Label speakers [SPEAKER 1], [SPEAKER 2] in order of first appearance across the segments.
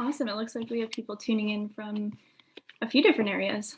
[SPEAKER 1] Awesome. It looks like we have people tuning in from a few different areas.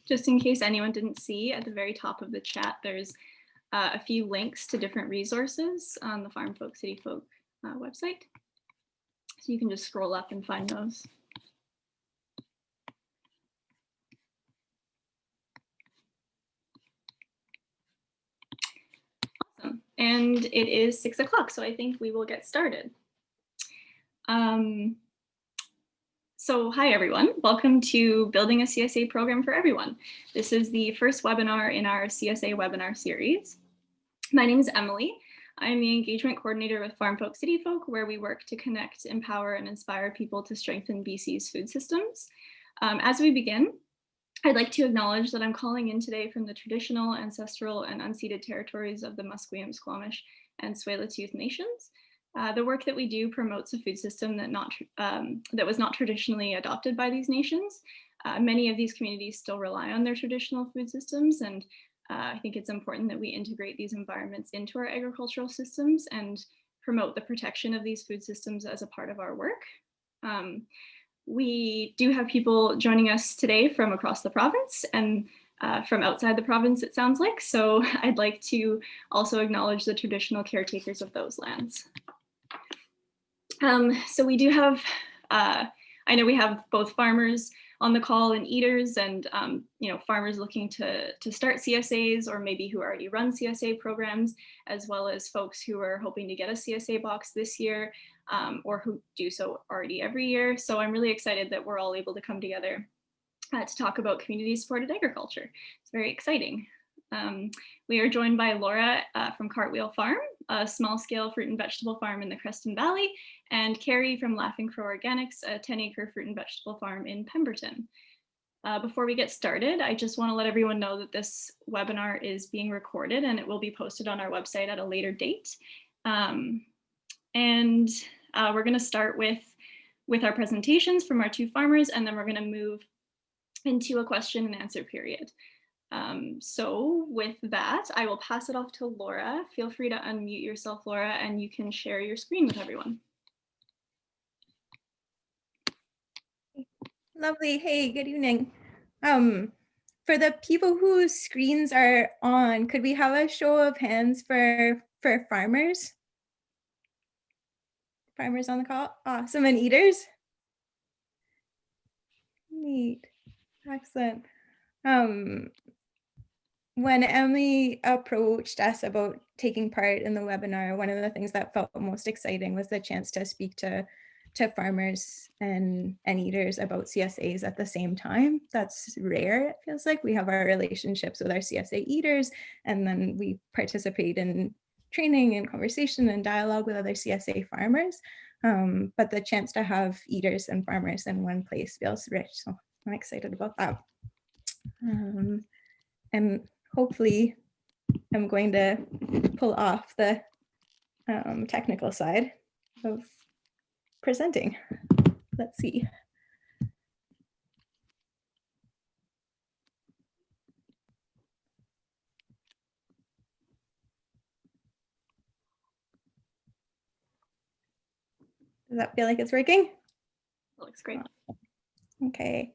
[SPEAKER 1] Just in case anyone didn't see, at the very top of the chat, there's a few links to different resources on the Farm Folk City Folk website. So you can just scroll up and find those. Awesome. And it is 6 o'clock, so I think we will get started. So hi everyone, welcome to Building a CSA Program for Everyone. This is the first webinar in our CSA webinar series. My name is Emily. I'm the engagement coordinator with Farm Folk City Folk, where we work to connect, empower, and inspire people to strengthen BC's food systems. As we begin, I'd like to acknowledge that I'm calling in today from the traditional, ancestral, and unceded territories of the Musqueam, Squamish, and Tsleil-Waututh nations. The work that we do promotes a food system that was not traditionally adopted by these nations. Many of these communities still rely on their traditional food systems, and I think it's important that we integrate these environments into our agricultural systems and promote the protection of these food systems as a part of our work. We do have people joining us today from across the province and from outside the province, it sounds like. So I'd like to also acknowledge the traditional caretakers of those lands. So we do have, I know we have both farmers on the call and eaters and farmers looking to start CSAs or maybe who already run CSA programs, as well as folks who are hoping to get a CSA box this year or who do so already every year. So I'm really excited that we're all able to come together to talk about community supported agriculture. It's very exciting. We are joined by Laura from Cartwheel Farm, a small scale fruit and vegetable farm in the Creston Valley, and Kerry from Laughing Crow Organics, a 10-acre fruit and vegetable farm in Pemberton. Before we get started, I just want to let everyone know that this webinar is being recorded and it will be posted on our website at a later date. We're going to start with our presentations from our two farmers, and then we're going to move into a question and answer period. So with that, I will pass it off to Laura. Feel free to unmute yourself, Laura, and you can share your screen with everyone.
[SPEAKER 2] Lovely. Hey, good evening. For the people whose screens are on, could we have a show of hands for farmers? Farmers on the call? Awesome. And eaters? Neat. Excellent. when Emily approached us about taking part in the webinar, one of the things that felt most exciting was the chance to speak to farmers and eaters about CSAs at the same time. That's rare, it feels like. We have our relationships with our CSA eaters, and then we participate in training and conversation and dialogue with other CSA farmers. But the chance to have eaters and farmers in one place feels rich. So I'm excited about that. And hopefully I'm going to pull off the technical side of presenting. Let's see. Does that feel like it's working?
[SPEAKER 1] That looks great.
[SPEAKER 2] Okay.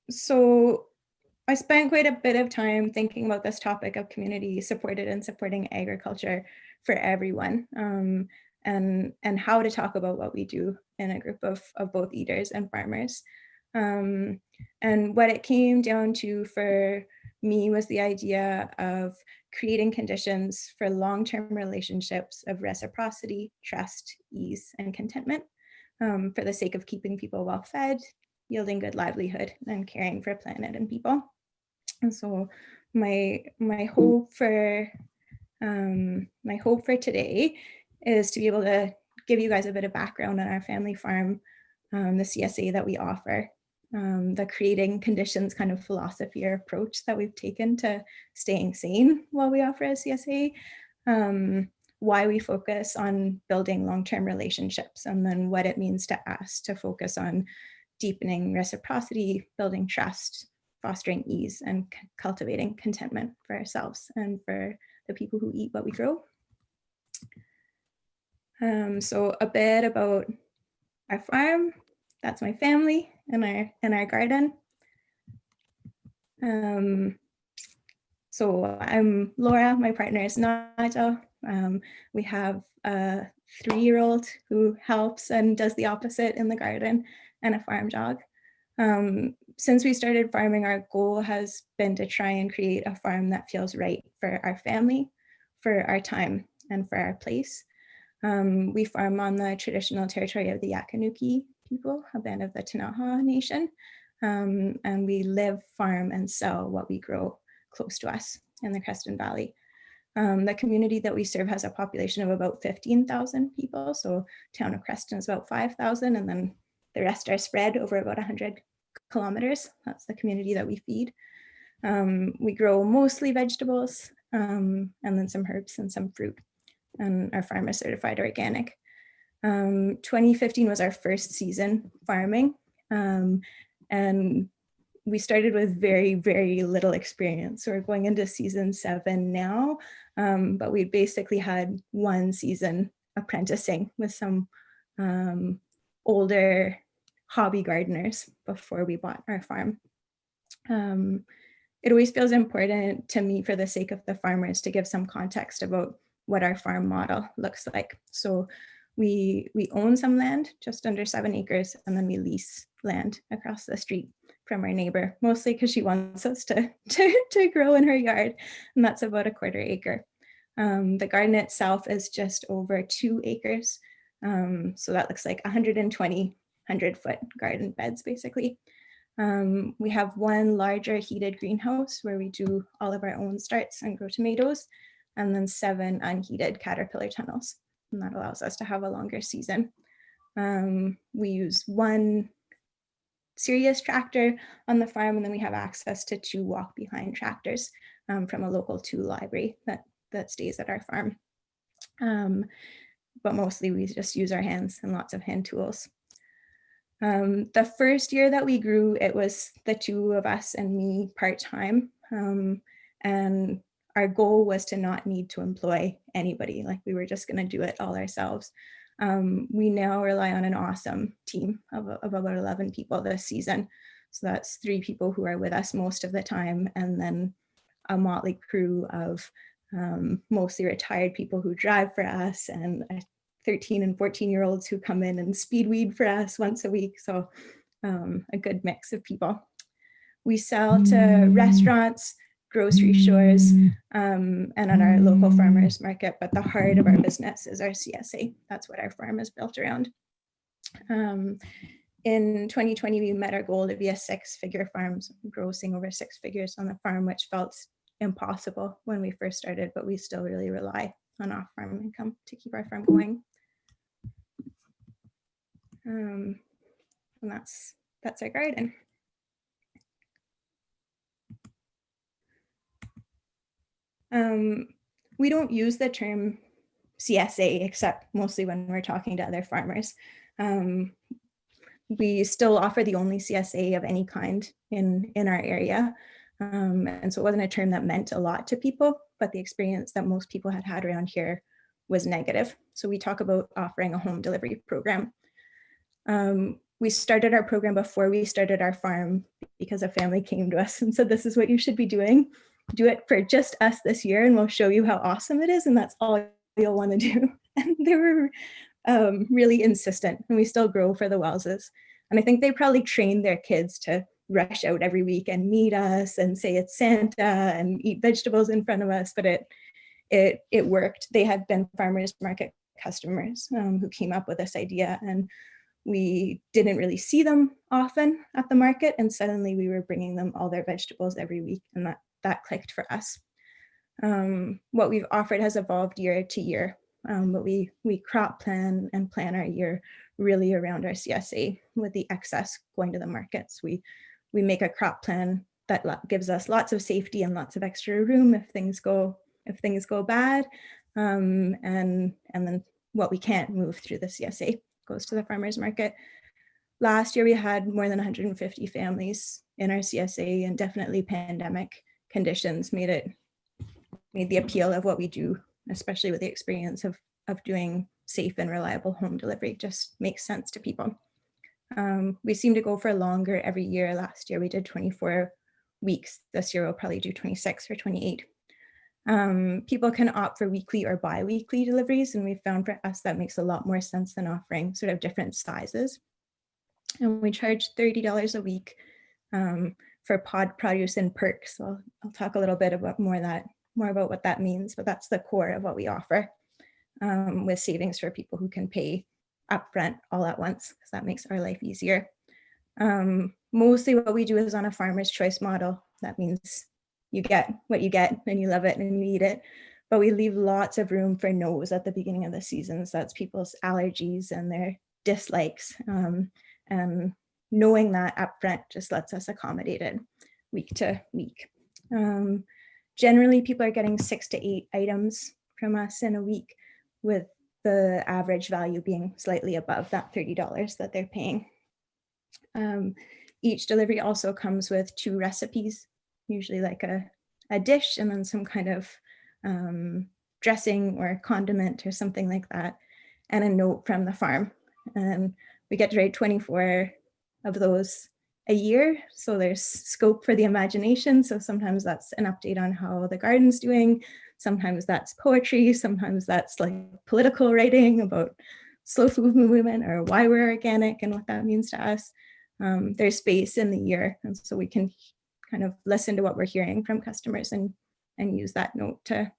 [SPEAKER 2] So I spent quite a bit of time thinking about this topic of community supported and supporting agriculture for everyone, and how to talk about what we do in a group of both eaters and farmers. And what it came down to for me was the idea of creating conditions for long-term relationships of reciprocity, trust, ease, and contentment, for the sake of keeping people well fed, yielding good livelihood, and caring for planet and people. And so my hope for today is to be able to give you guys a bit of background on our family farm, the CSA that we offer, the creating conditions kind of philosophy or approach that we've taken to staying sane while we offer a CSA, why we focus on building long-term relationships, and then what it means to us to focus on deepening reciprocity, building trust, fostering ease, and cultivating contentment for ourselves and for the people who eat what we grow. So a bit about our farm. That's my family and our garden. So I'm Laura, my partner is Nigel. We have a 3-year-old who helps and does the opposite in the garden, and a farm dog. Since we started farming, our goal has been to try and create a farm that feels right for our family, for our time, and for our place. We farm on the traditional territory of the Yakanuki people, a band of the Tanaha Nation, and we live, farm, and sell what we grow close to us in the Creston Valley. The community that we serve has a population of about 15,000 people, so town of Creston is about 5,000, and then the rest are spread over about 100 kilometers. That's the community that we feed. We grow mostly vegetables, and then some herbs and some fruit, and our farm is certified organic. 2015 was our first season farming, and we started with very, very little experience. So we're going into season 7 now, but we basically had 1 season apprenticing with some older hobby gardeners before we bought our farm. It always feels important to me, for the sake of the farmers, to give some context about what our farm model looks like. So we own some land, just under 7 acres, and then we lease land across the street from our neighbor, mostly because she wants us to grow in her yard, and that's about 1/4 acre. The garden itself is just over 2 acres. So that looks like 120 100-foot garden beds, basically. We have 1 larger heated greenhouse where we do all of our own starts and grow tomatoes, and then 7 unheated caterpillar tunnels, and that allows us to have a longer season. We use 1 serious tractor on the farm, and then we have access to 2 walk-behind tractors from a local tool library that stays at our farm. But mostly we just use our hands and lots of hand tools. The first year that we grew, it was the 2 of us and me part-time, and our goal was to not need to employ anybody. Like, we were just going to do it all ourselves. We now rely on an awesome team of about 11 people this season. So that's 3 people who are with us most of the time, and then a motley crew of mostly retired people who drive for us, and 13 and 14-year-olds who come in and speed weed for us once a week. So a good mix of people. We sell to restaurants, grocery stores, and at our local farmers market, but the heart of our business is our CSA. That's what our farm is built around. In 2020, we met our goal to be a 6-figure farm, so grossing over 6 figures on the farm, which felt impossible when we first started, but we still really rely on off-farm income to keep our farm going. And that's our garden. We don't use the term CSA except mostly when we're talking to other farmers. We still offer the only CSA of any kind in our area. And so it wasn't a term that meant a lot to people, but the experience that most people had around here was negative. So we talk about offering a home delivery program. We started our program before we started our farm because a family came to us and said, this is what you should be doing. Do it for just us this year and we'll show you how awesome it is. And that's all you'll want to do. And they were really insistent, and we still grow for the Welleses. And I think they probably trained their kids to rush out every week and meet us and say it's Santa and eat vegetables in front of us, but it worked. They had been farmers market customers who came up with this idea, and we didn't really see them often at the market, and suddenly we were bringing them all their vegetables every week, and that clicked for us. What we've offered has evolved year to year, but we crop plan and plan our year really around our CSA, with the excess going to the markets. We make a crop plan that gives us lots of safety and lots of extra room if things go bad, and then what we can't move through the CSA goes to the farmers market. Last year we had more than 150 families in our CSA, and definitely pandemic conditions made the appeal of what we do, especially with the experience of doing safe and reliable home delivery, just makes sense to people. We seem to go for longer every year. Last year we did 24 weeks. This year we'll probably do 26 or 28. People can opt for weekly or bi-weekly deliveries, and we found for us that makes a lot more sense than offering sort of different sizes. And we charge $30 a week for pod produce and perks. So I'll talk a little bit about more about what that means, but that's the core of what we offer, with savings for people who can pay upfront all at once, because that makes our life easier. Mostly what we do is on a farmer's choice model. That means you get what you get and you love it and you eat it, but we leave lots of room for no's at the beginning of the season. So that's people's allergies and their dislikes, and knowing that upfront just lets us accommodate it week to week. Generally, people are getting 6 to 8 items from us in a week, with the average value being slightly above that $30 that they're paying. Each delivery also comes with 2 recipes, usually like a dish and then some kind of dressing or condiment or something like that, and a note from the farm. And we get to write 24 of those a year, so there's scope for the imagination. So sometimes that's an update on how the garden's doing, sometimes that's poetry, sometimes that's like political writing about slow food movement or why we're organic and what that means to us. There's space in the year, and so we can kind of listen to what we're hearing from customers and use that note to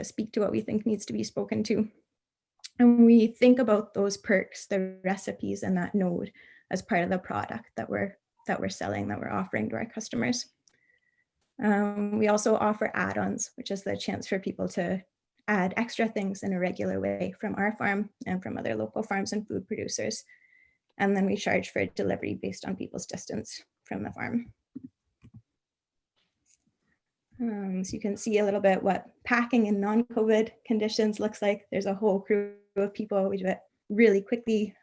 [SPEAKER 2] speak to what we think needs to be spoken to. And we think about those perks, the recipes, and that note as part of the product that we're selling, that we're offering to our customers. We also offer add-ons, which is the chance for people to add extra things in a regular way from our farm and from other local farms and food producers. And then we charge for delivery based on people's distance from the farm. So you can see a little bit what packing in non-COVID conditions looks like. There's a whole crew of people. We do it really quickly.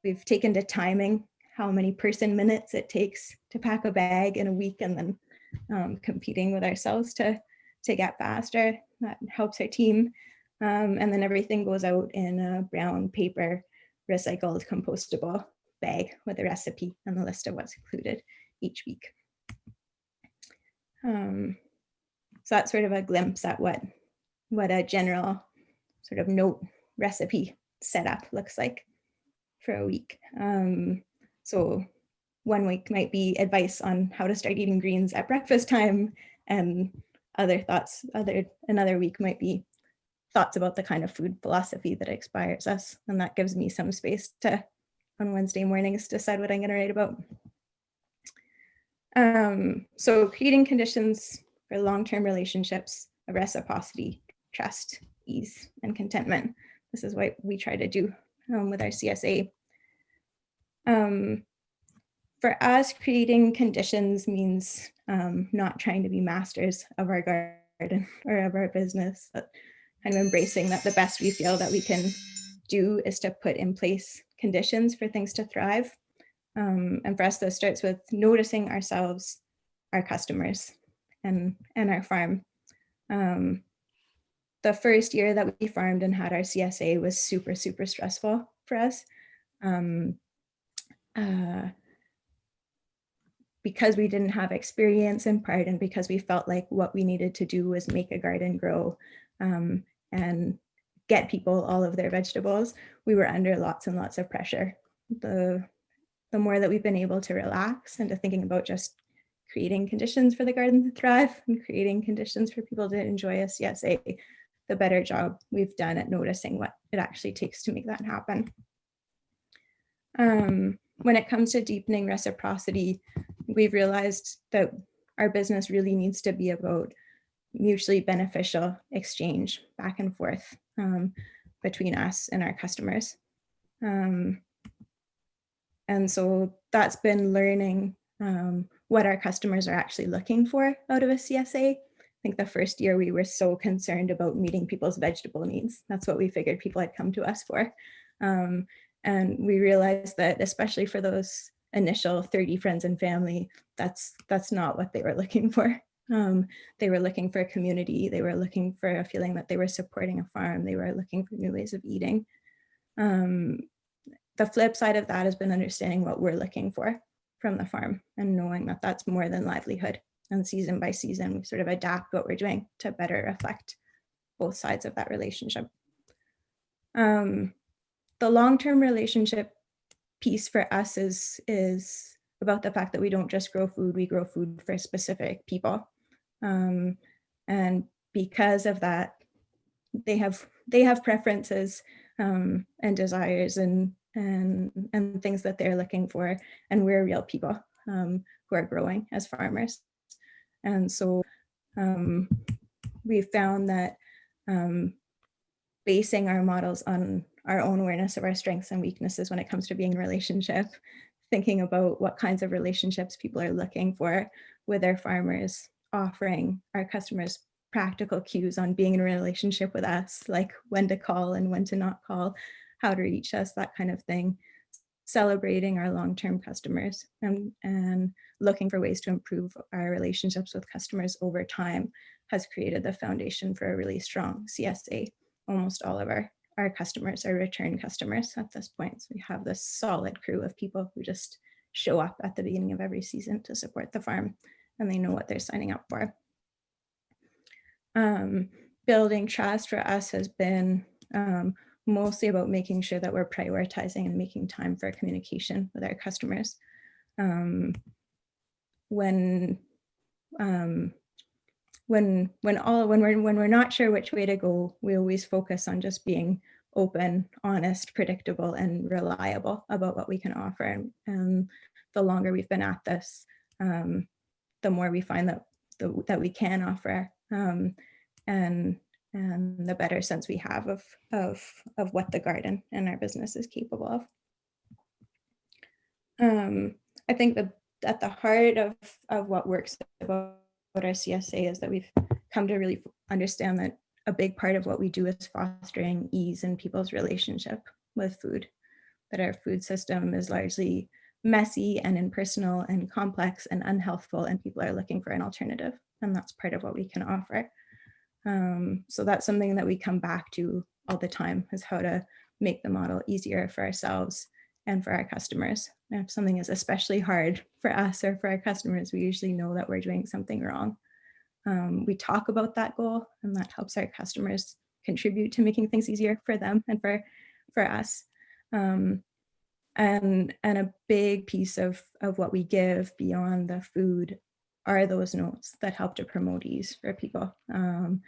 [SPEAKER 2] We've taken to timing how many person minutes it takes to pack a bag in a week, and then competing with ourselves to get faster. That helps our team. And then everything goes out in a brown paper, recycled, compostable bag with a recipe and the list of what's included each week. So that's sort of a glimpse at what a general sort of note recipe setup looks like for a week. So one week might be advice on how to start eating greens at breakfast time, and another week might be thoughts about the kind of food philosophy that inspires us. And that gives me some space to, on Wednesday mornings, decide what I'm going to write about. So creating conditions for long-term relationships of reciprocity, trust, ease, and contentment. This is what we try to do with our CSA. For us, creating conditions means not trying to be masters of our garden or of our business, but kind of embracing that the best we feel that we can do is to put in place conditions for things to thrive. And for us, that starts with noticing ourselves, our customers, and our farm. The first year that we farmed and had our CSA was super, super stressful for us. Because we didn't have experience in part, and because we felt like what we needed to do was make a garden grow and get people all of their vegetables, we were under lots and lots of pressure. The more that we've been able to relax into thinking about just creating conditions for the garden to thrive and creating conditions for people to enjoy a CSA, the better job we've done at noticing what it actually takes to make that happen. When it comes to deepening reciprocity, we've realized that our business really needs to be about mutually beneficial exchange back and forth between us and our customers. And so that's been learning what our customers are actually looking for out of a CSA. I think the first year we were so concerned about meeting people's vegetable needs. That's what we figured people had come to us for. And we realized that, especially for those initial 30 friends and family, that's not what they were looking for. They were looking for a community. They were looking for a feeling that they were supporting a farm. They were looking for new ways of eating. The flip side of that has been understanding what we're looking for from the farm and knowing that that's more than livelihood. And season by season, we sort of adapt what we're doing to better reflect both sides of that relationship. The long-term relationship piece for us is about the fact that we don't just grow food, we grow food for specific people. And because of that, they have preferences and desires and things that they're looking for, and we're real people who are growing as farmers. And so we found that basing our models on our own awareness of our strengths and weaknesses when it comes to being in a relationship, thinking about what kinds of relationships people are looking for with their farmers, offering our customers practical cues on being in a relationship with us, like when to call and when to not call, how to reach us, that kind of thing. Celebrating our long-term customers and looking for ways to improve our relationships with customers over time has created the foundation for a really strong CSA. Almost all of our customers are return customers at this point. So we have this solid crew of people who just show up at the beginning of every season to support the farm, and they know what they're signing up for. Building trust for us has been mostly about making sure that we're prioritizing and making time for communication with our customers. When we're not sure which way to go, we always focus on just being open, honest, predictable, and reliable about what we can offer. And the longer we've been at this, the more we find that we can offer, and the better sense we have of what the garden and our business is capable of. I think that at the heart of what works about our CSA is that we've come to really understand that a big part of what we do is fostering ease in people's relationship with food, that our food system is largely messy and impersonal and complex and unhealthful, and people are looking for an alternative, and that's part of what we can offer. So that's something that we come back to all the time, is how to make the model easier for ourselves and for our customers. And if something is especially hard for us or for our customers, we usually know that we're doing something wrong. We talk about that goal, and that helps our customers contribute to making things easier for them and for us. And a big piece of what we give beyond the food are those notes that help to promote ease for people. The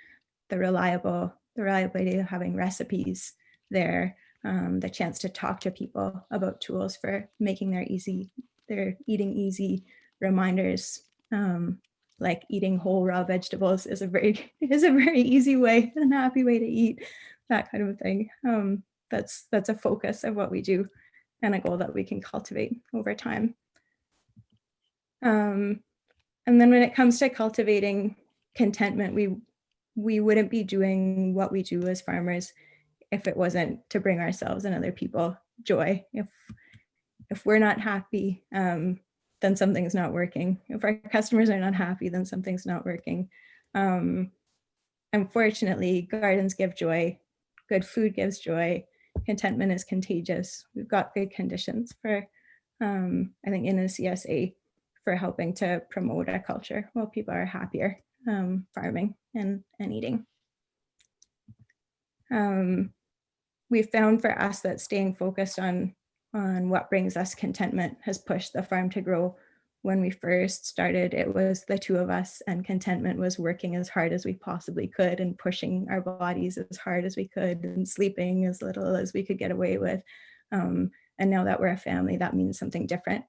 [SPEAKER 2] reliability of having recipes there, the chance to talk to people about tools for making their eating easy, reminders, like eating whole raw vegetables is a very easy way and happy way to eat, that kind of thing. That's a focus of what we do and a goal that we can cultivate over time. And then when it comes to cultivating contentment, we wouldn't be doing what we do as farmers if it wasn't to bring ourselves and other people joy. If we're not happy, then something's not working. If our customers are not happy, then something's not working. Unfortunately, gardens give joy, good food gives joy, contentment is contagious. We've got good conditions for, I think, in the CSA for helping to promote a culture while people are happier farming and eating. We've found for us that staying focused on what brings us contentment has pushed the farm to grow. When we first started, it was the two of us, and contentment was working as hard as we possibly could and pushing our bodies as hard as we could and sleeping as little as we could get away with. And now that we're a family, that means something different.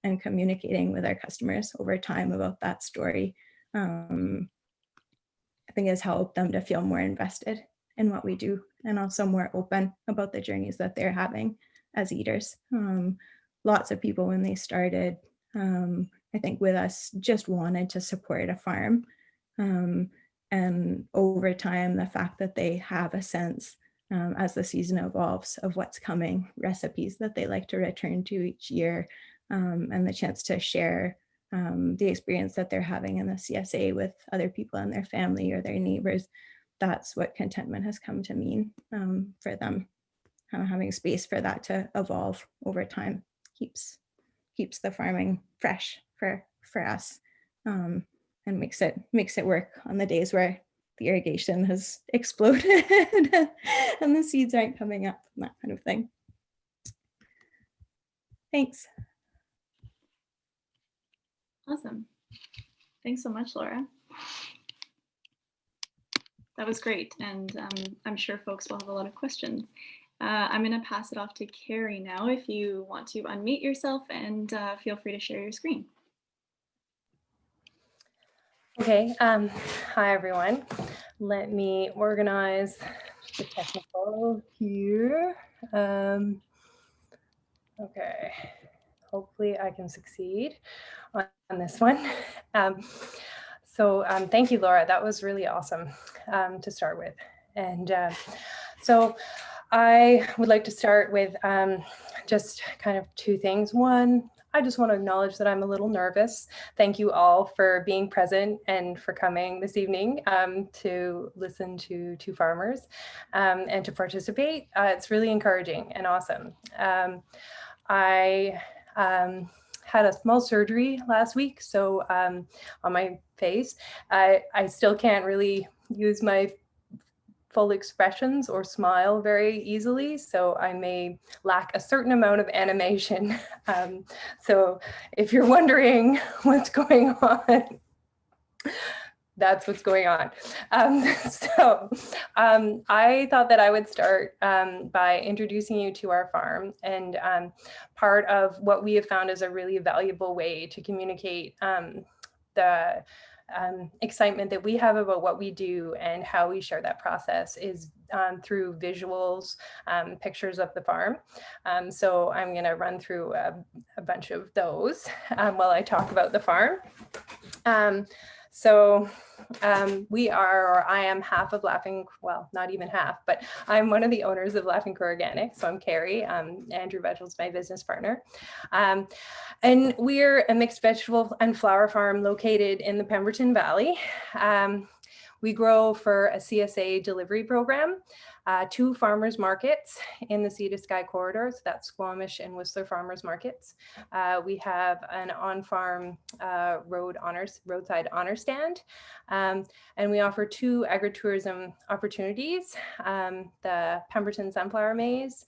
[SPEAKER 2] And communicating with our customers over time about that story, I think has helped them to feel more invested in what we do and also more open about the journeys that they're having as eaters. Lots of people when they started, I think with us, just wanted to support a farm. And over time, the fact that they have a sense as the season evolves of what's coming, recipes that they like to return to each year, and the chance to share the experience that they're having in the CSA with other people in their family or their neighbors. That's what contentment has come to mean for them. Having space for that to evolve over time keeps the farming fresh for us, and makes it work on the days where the irrigation has exploded and the seeds aren't coming up and that kind of thing. Thanks.
[SPEAKER 1] Awesome. Thanks so much, Laura. That was great, and I'm sure folks will have a lot of questions. I'm going to pass it off to Kerry now if you want to unmute yourself, and feel free to share your screen.
[SPEAKER 3] Okay, hi everyone. Let me organize the technical here. Okay, hopefully I can succeed on this one. So thank you, Laura. That was really awesome to start with. And so I would like to start with just kind of two things. One, I just want to acknowledge that I'm a little nervous. Thank you all for being present and for coming this evening to listen to two farmers and to participate. It's really encouraging and awesome. I had a small surgery last week, so on my face, I still can't really use my full expressions or smile very easily, so I may lack a certain amount of animation. So if you're wondering what's going on, that's what's going on. I thought that I would start by introducing you to our farm, and part of what we have found is a really valuable way to communicate the excitement that we have about what we do and how we share that process is through visuals, pictures of the farm. So I'm going to run through a bunch of those while I talk about the farm. We are, or I am half of Laughing, well, not even half, but I'm one of the owners of Laughing Organic. So I'm Kerry, Andrew Vegel's my business partner. And we're a mixed vegetable and flower farm located in the Pemberton Valley. We grow for a CSA delivery program, 2 farmers markets in the Sea to Sky corridor. So that's Squamish and Whistler farmers markets. We have an on-farm roadside honor stand. And we offer 2 agritourism opportunities, the Pemberton Sunflower Maze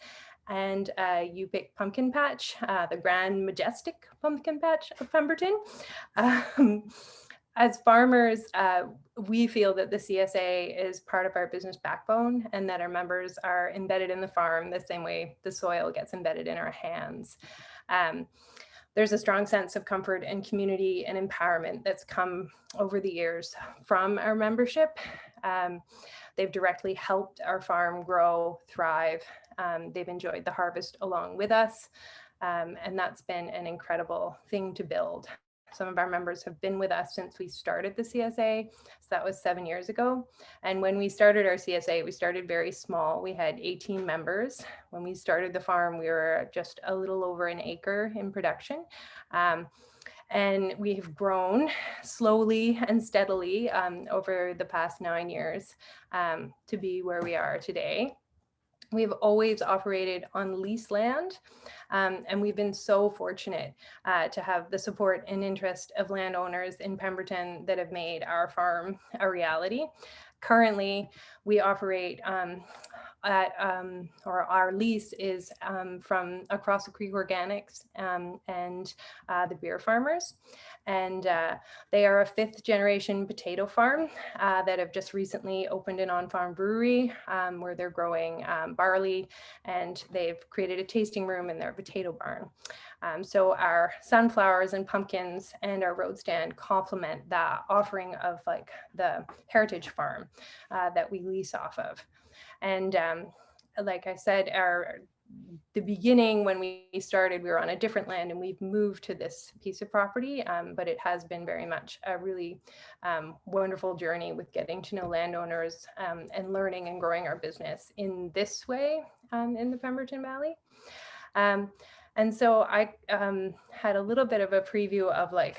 [SPEAKER 3] and You Pick Pumpkin Patch, the Grand Majestic Pumpkin Patch of Pemberton. As farmers, we feel that the CSA is part of our business backbone and that our members are embedded in the farm the same way the soil gets embedded in our hands. There's a strong sense of comfort and community and empowerment that's come over the years from our membership. They've directly helped our farm grow, thrive. They've enjoyed the harvest along with us. And that's been an incredible thing to build. Some of our members have been with us since we started the CSA. So that was 7 years ago. And when we started our CSA, we started very small. We had 18 members. When we started the farm, we were just a little over an acre in production. And we've grown slowly and steadily over the past 9 years to be where we are today. We've always operated on lease land, and we've been so fortunate to have the support and interest of landowners in Pemberton that have made our farm a reality. Currently, we operate or our lease is from Across the Creek Organics and the Beer Farmers. And they are a 5th generation potato farm that have just recently opened an on-farm brewery where they're growing barley, and they've created a tasting room in their potato barn. So our sunflowers and pumpkins and our road stand complement that offering of like the heritage farm that we lease off of. And like I said, the beginning when we started, we were on a different land, and we've moved to this piece of property, but it has been very much a really wonderful journey with getting to know landowners and learning and growing our business in this way in the Pemberton Valley. And so I had a little bit of a preview of like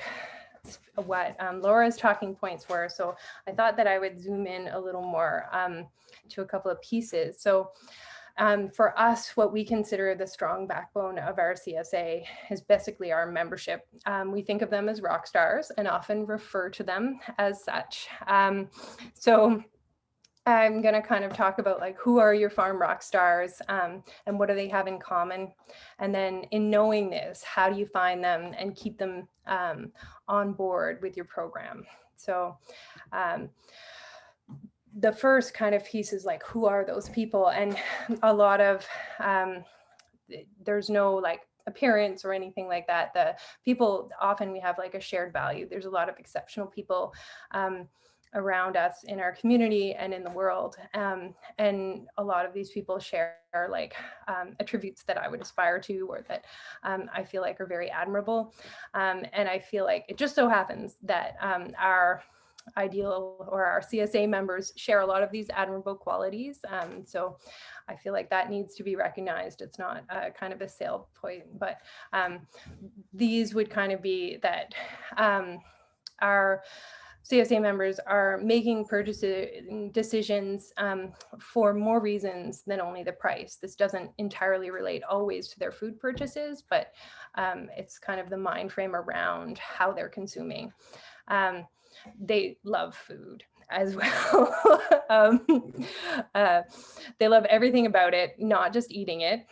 [SPEAKER 3] what Laura's talking points were. So I thought that I would zoom in a little more to a couple of pieces. So for us, what we consider the strong backbone of our CSA is basically our membership. We think of them as rock stars and often refer to them as such. So I'm going to kind of talk about like, who are your farm rock stars and what do they have in common? And then in knowing this, how do you find them and keep them on board with your program? So the first kind of piece is like, who are those people? And a lot of, there's no like appearance or anything like that. The people, often we have like a shared value. There's a lot of exceptional people around us in our community and in the world. And a lot of these people share like attributes that I would aspire to, or that I feel like are very admirable. And I feel like it just so happens that our ideal or our CSA members share a lot of these admirable qualities. So I feel like that needs to be recognized. It's not kind of a sale point, but these would kind of be that our CSA members are making purchasing decisions for more reasons than only the price. This doesn't entirely relate always to their food purchases, but it's kind of the mind frame around how they're consuming. They love food as well. They love everything about it, not just eating it.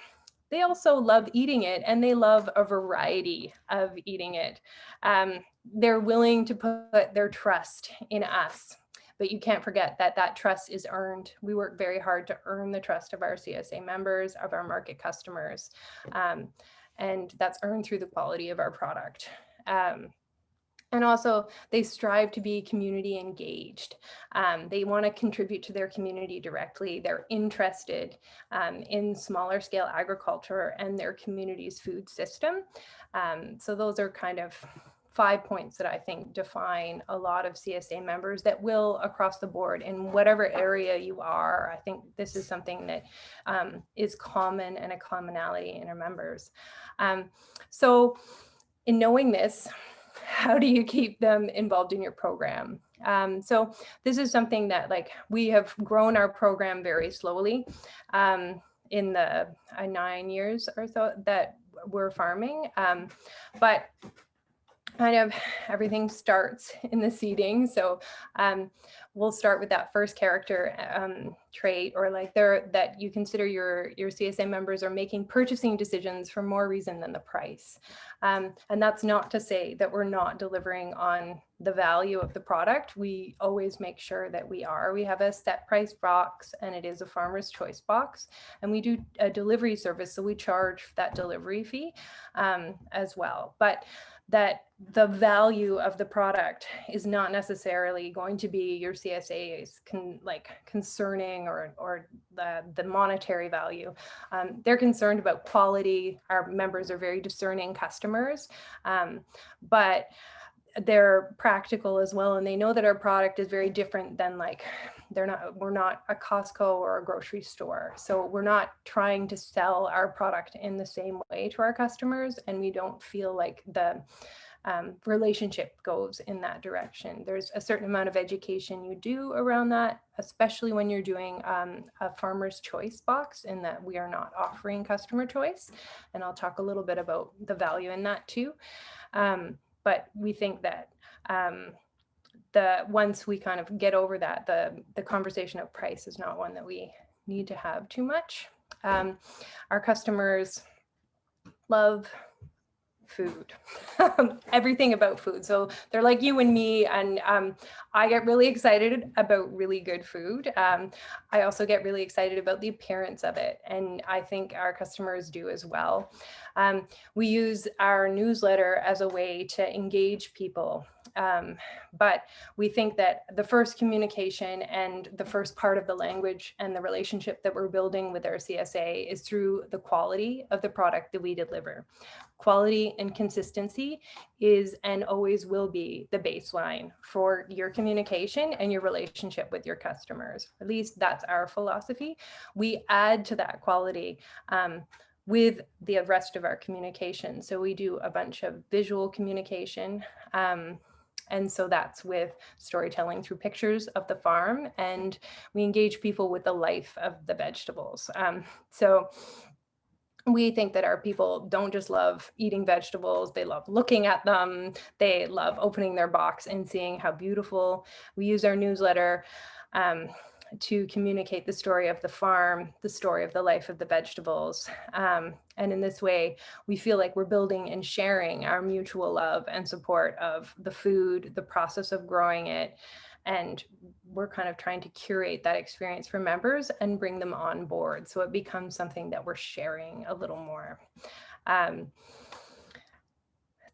[SPEAKER 3] They also love eating it, and they love a variety of eating it. They're willing to put their trust in us, but you can't forget that that trust is earned. We work very hard to earn the trust of our CSA members, of our market customers, and that's earned through the quality of our product. And also, they strive to be community engaged. They want to contribute to their community directly. They're interested in smaller scale agriculture and their community's food system. So those are kind of 5 points that I think define a lot of CSA members that will across the board in whatever area you are. I think this is something that is common and a commonality in our members. So in knowing this, how do you keep them involved in your program? So this is something that like we have grown our program very slowly in the 9 years or so that we're farming, but kind of everything starts in the seeding. So we'll start with that first character trait, or like that you consider your CSA members are making purchasing decisions for more reason than the price. And that's not to say that we're not delivering on the value of the product. We always make sure that we are. We have a set price box, and it is a farmer's choice box, and we do a delivery service, so we charge that delivery fee as well. But that the value of the product is not necessarily going to be your CSA's concerning, or the monetary value. They're concerned about quality. Our members are very discerning customers, but they're practical as well, and they know that our product is very different than we're not a Costco or a grocery store. So we're not trying to sell our product in the same way to our customers, and we don't feel like the relationship goes in that direction. There's a certain amount of education you do around that, especially when you're doing a farmer's choice box, in that we are not offering customer choice. And I'll talk a little bit about the value in that too. But we think that once we kind of get over that, the conversation of price is not one that we need to have too much. Our customers love food, everything about food. So they're like you and me, and I get really excited about really good food. I also get really excited about the appearance of it, and I think our customers do as well. We use our newsletter as a way to engage people. But we think that the first communication and the first part of the language and the relationship that we're building with our CSA is through the quality of the product that we deliver. Quality and consistency is and always will be the baseline for your communication and your relationship with your customers. At least that's our philosophy. We add to that quality with the rest of our communication. So we do a bunch of visual communication. And so that's with storytelling through pictures of the farm, and we engage people with the life of the vegetables. So we think that our people don't just love eating vegetables, they love looking at them, they love opening their box and seeing how beautiful. We use our newsletter to communicate the story of the farm, the story of the life of the vegetables. And in this way, we feel like we're building and sharing our mutual love and support of the food, the process of growing it. And we're kind of trying to curate that experience for members and bring them on board, so it becomes something that we're sharing a little more.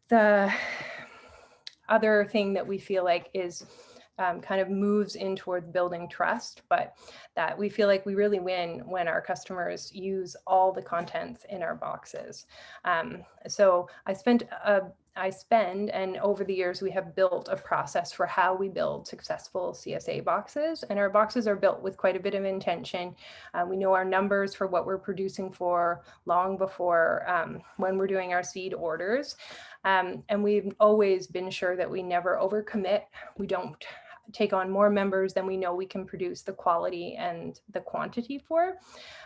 [SPEAKER 3] The other thing that we feel like is kind of moves in towards building trust, but that we feel like we really win when our customers use all the contents in our boxes. So I spend, and over the years, we have built a process for how we build successful CSA boxes. And our boxes are built with quite a bit of intention. We know our numbers for what we're producing for long before when we're doing our seed orders. And we've always been sure that we never overcommit. We don't take on more members than we know we can produce the quality and the quantity for.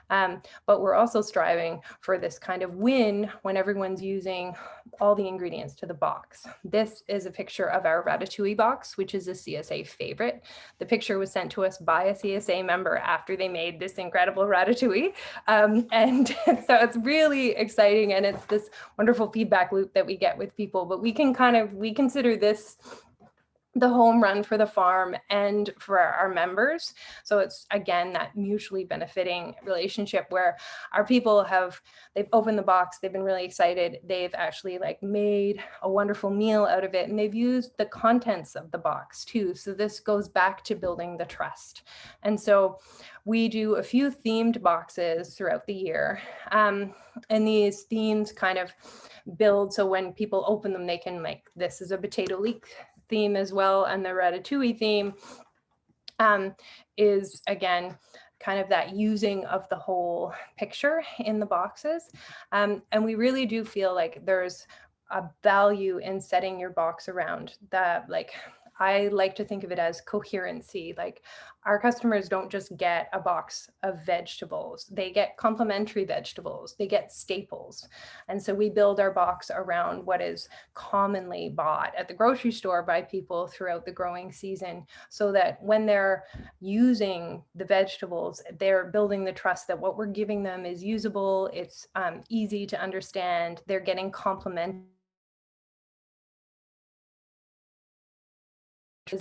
[SPEAKER 3] But we're also striving for this kind of win when everyone's using all the ingredients to the box. This is a picture of our ratatouille box, which is a CSA favorite. The picture was sent to us by a CSA member after they made this incredible ratatouille. And so it's really exciting, and it's this wonderful feedback loop that we get with people. But we consider this the home run for the farm and for our members. So it's, again, that mutually benefiting relationship where our people they've opened the box, they've been really excited, they've actually made a wonderful meal out of it, and they've used the contents of the box too. So this goes back to building the trust. And so we do a few themed boxes throughout the year. And these themes kind of build, so when people open them, they can this is a potato leek theme as well, and the ratatouille theme is, again, kind of that using of the whole picture in the boxes. And we really do feel like there's a value in setting your box around that, I like to think of it as coherency. Like our customers don't just get a box of vegetables, they get complementary vegetables, they get staples. And so we build our box around what is commonly bought at the grocery store by people throughout the growing season, so that when they're using the vegetables, they're building the trust that what we're giving them is usable, it's easy to understand, they're getting complementary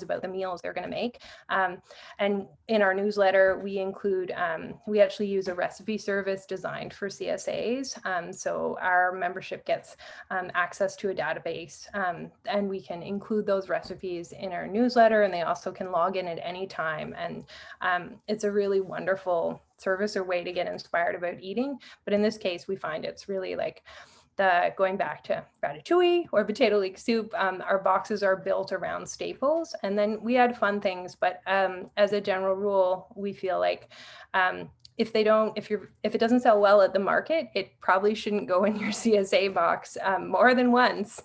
[SPEAKER 3] about the meals they're going to make. And in our newsletter, we include, we actually use a recipe service designed for CSAs. So our membership gets access to a database, and we can include those recipes in our newsletter, and they also can log in at any time. And it's a really wonderful service or way to get inspired about eating. But in this case, we find it's really like going back to ratatouille or potato leek soup, our boxes are built around staples, and then we add fun things. But as a general rule, we feel like if it doesn't sell well at the market, it probably shouldn't go in your CSA box more than once,